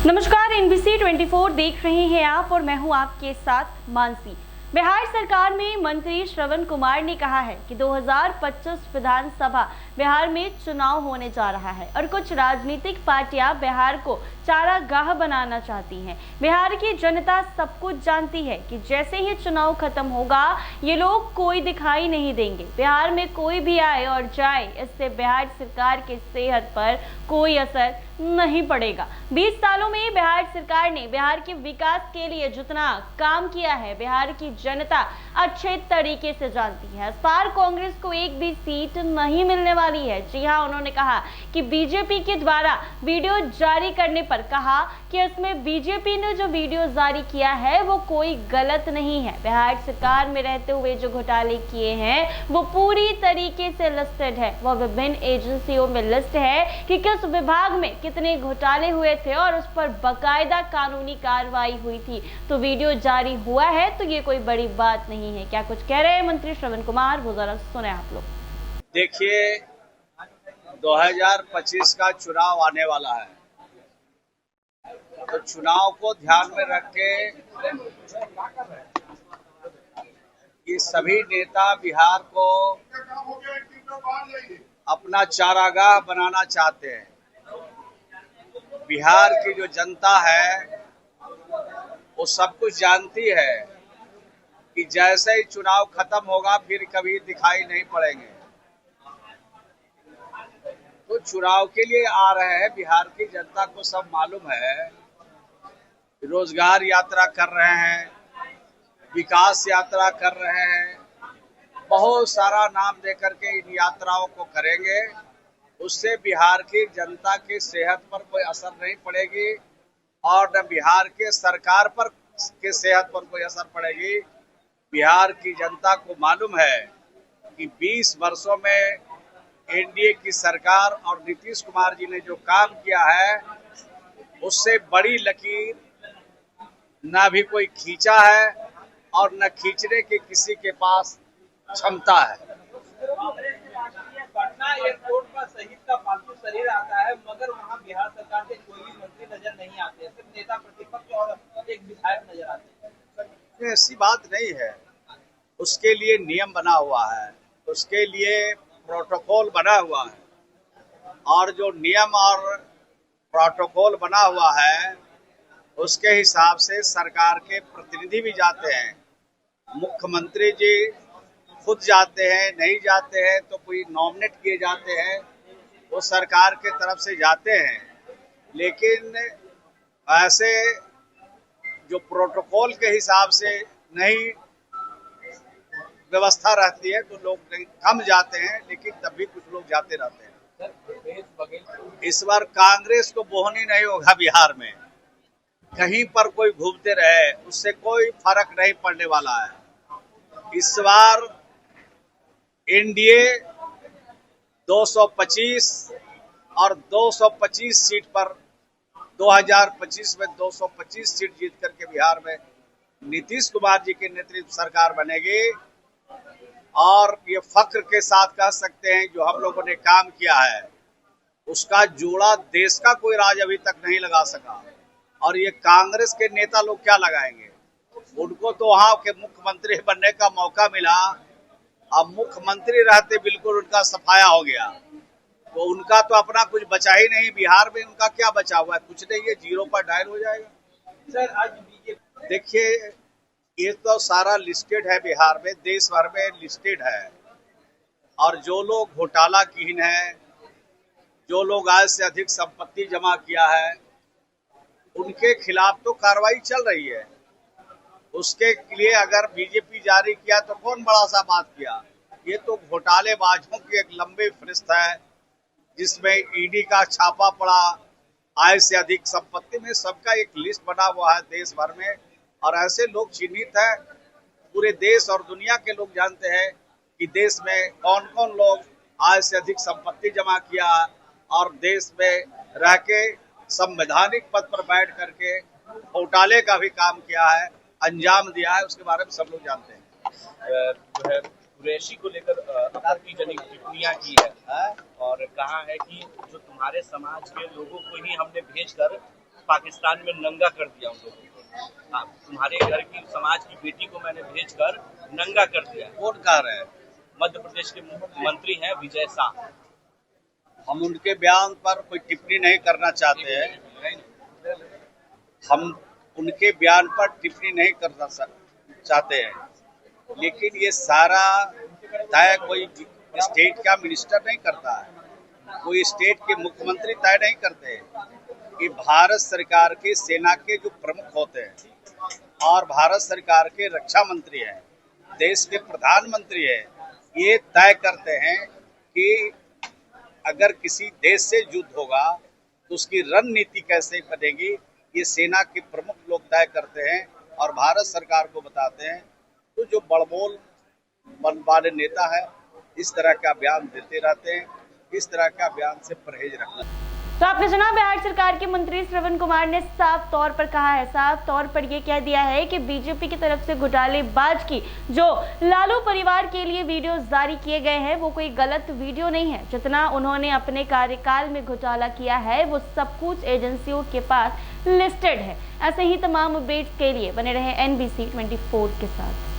नमस्कार, NBC 24 देख रहे हैं आप और मैं हूं आपके साथ मानसी। बिहार सरकार में मंत्री श्रवण कुमार ने कहा है कि 2025 विधानसभा बिहार में चुनाव होने जा रहा है और कुछ राजनीतिक पार्टियां बिहार को चारागाह बनाना चाहती हैं। बिहार की जनता सब कुछ जानती है कि जैसे ही चुनाव खत्म होगा ये लोग कोई दिखाई नहीं देंगे। बिहार में कोई भी आए और जाए, इससे बिहार सरकार की सेहत पर कोई असर नहीं पड़ेगा। 20 सालों में बिहार सरकार ने बिहार के विकास के लिए जितना काम किया है बिहार की जनता अच्छे तरीके से जानती है। इस बार कांग्रेस को एक भी सीट नहीं मिलने वाली है। जी हां, उन्होंने कहा कि बीजेपी के द्वारा वीडियो जारी करने पर कहा कि इसमें बीजेपी ने जो वीडियो जारी किया है वो कोई गलत नहीं है। बिहार सरकार में रहते हुए जो घोटाले किए हैं वो पूरी तरीके से लिस्टेड है। वह विभिन्न एजेंसियों में लिस्ट है कि किस विभाग में कितने घोटाले हुए थे और उस पर बाकायदा कानूनी कार्रवाई हुई थी। तो वीडियो जारी हुआ है तो ये कोई बड़ी बात नहीं है। क्या कुछ कह रहे हैं मंत्री श्रवण कुमार, वो जरा सुने आप लोग। देखिए, 2025 का चुनाव आने वाला है, तो चुनाव को ध्यान में रख के ये सभी नेता बिहार को अपना चारागाह बनाना चाहते हैं। बिहार की जो जनता है वो सब कुछ जानती है कि जैसे ही चुनाव खत्म होगा फिर कभी दिखाई नहीं पड़ेंगे। तो चुनाव के लिए आ रहे हैं। बिहार की जनता को सब मालूम है। रोजगार यात्रा कर रहे हैं, विकास यात्रा कर रहे हैं, बहुत सारा नाम देकर के इन यात्राओं को करेंगे। उससे बिहार की जनता की सेहत पर कोई असर नहीं पड़ेगी और न बिहार के सरकार पर के सेहत पर कोई असर पड़ेगी। बिहार की जनता को मालूम है कि 20 वर्षों में एनडीए की सरकार और नीतीश कुमार जी ने जो काम किया है उससे बड़ी लकीर न भी कोई खींचा है और न खींचने की किसी के पास क्षमता है। पटना एयरपोर्ट पर शहीद का पालतू शरीर आता है, मगर वहां बिहार सरकार के कोई भी मंत्री नजर नहीं आते, सिर्फ नेता प्रतिपक्ष और एक विधायक नजर आते हैं। ऐसी बात नहीं है। उसके लिए नियम बना हुआ है, उसके लिए प्रोटोकॉल बना हुआ है और जो नियम और प्रोटोकॉल बना हुआ है उसके हिसाब से सरकार के प्रतिनिधि भी जाते हैं। मुख्यमंत्री जी खुद जाते हैं, नहीं जाते हैं तो कोई नॉमिनेट किए जाते हैं, वो सरकार के तरफ से जाते हैं। लेकिन ऐसे जो प्रोटोकॉल के हिसाब से नहीं व्यवस्था रहती है तो लोग कम जाते हैं, लेकिन तब भी कुछ लोग जाते रहते हैं। इस बार कांग्रेस को बोहनी नहीं होगा बिहार में। कहीं पर कोई घूमते रहे उससे कोई फर्क नहीं पड़ने वाला है। इस बार एनडीए 225 और 225 सीट पर 2025 में 225 सीट जीत करके बिहार में नीतीश कुमार जी के नेतृत्व सरकार बनेगी। और ये फख्र के साथ कह सकते हैं जो हम लोगों ने काम किया है उसका जोड़ा देश का कोई राज अभी तक नहीं लगा सका। और ये कांग्रेस के नेता लोग क्या लगाएंगे? उनको तो वहां के मुख्यमंत्री बनने का मौका मिला, अब मुख्यमंत्री रहते बिल्कुल उनका सफाया हो गया, तो उनका तो अपना कुछ बचा ही नहीं। बिहार में उनका क्या बचा हुआ है? कुछ नहीं है, जीरो पर डायल हो जाएगा। सर, आज बीजेपी देखिए, ये तो सारा लिस्टेड है, बिहार में देश भर में लिस्टेड है। और जो लोग घोटालाकीन है, जो लोग आय से अधिक संपत्ति जमा किया है, उनके खिलाफ तो कार्रवाई चल रही है। उसके लिए अगर बीजेपी जारी किया तो कौन बड़ा सा बात किया। ये तो घोटालेबाजों की एक लंबी फहरिस्त है जिसमें ईडी का छापा पड़ा, आय से अधिक संपत्ति में सबका एक लिस्ट बना हुआ है देश भर में। और ऐसे लोग चिन्हित है, पूरे देश और दुनिया के लोग जानते हैं कि देश में कौन कौन लोग आय से अधिक संपत्ति जमा किया और देश में रह के संवैधानिक पद पर बैठ करके घोटाले का भी काम किया है, अंजाम दिया है, उसके बारे में सब लोग जानते हैं। कुरैशी को लेकर आपत्तिजनक टिप्पणियां की है और कहा है कि जो तुम्हारे समाज के लोगों को ही हमने भेजकर पाकिस्तान में नंगा कर दिया उन लोगों को। तुम्हारे घर की समाज की बेटी को मैंने भेजकर नंगा कर दिया। कौन कह रहे हैं? मध्य प्रदेश के मंत्री हैं विजय शाह। हम उनके बयान पर कोई टिप्पणी नहीं करना चाहते हैं। हम उनके बयान पर टिप्पणी नहीं करना चाहते हैं, लेकिन ये सारा तय कोई स्टेट का मिनिस्टर नहीं करता है, कोई स्टेट के मुख्यमंत्री तय नहीं करते हैं। कि भारत सरकार के सेना के जो प्रमुख होते हैं और भारत सरकार के रक्षा मंत्री हैं, देश के प्रधानमंत्री हैं, ये तय करते हैं कि अगर किसी देश से युद्ध होगा तो उसकी रणनीति कैसे बनेगी, ये सेना के प्रमुख लोग तय करते हैं और भारत सरकार को बताते हैं। तो जो बड़बोल वाले नेता है इस तरह का बयान देते रहते हैं, इस तरह का बयान से परहेज रखना। तो आपने सुना बिहार सरकार के मंत्री श्रवण कुमार ने साफ तौर पर कहा है, साफ तौर पर यह कह दिया है कि बीजेपी की तरफ से घोटालेबाज की जो लालू परिवार के लिए वीडियो जारी किए गए हैं वो कोई गलत वीडियो नहीं है। जितना उन्होंने अपने कार्यकाल में घोटाला किया है वो सब कुछ एजेंसियों के पास लिस्टेड है। ऐसे ही तमाम अपडेट्स के लिए बने रहे NBC 24 के साथ।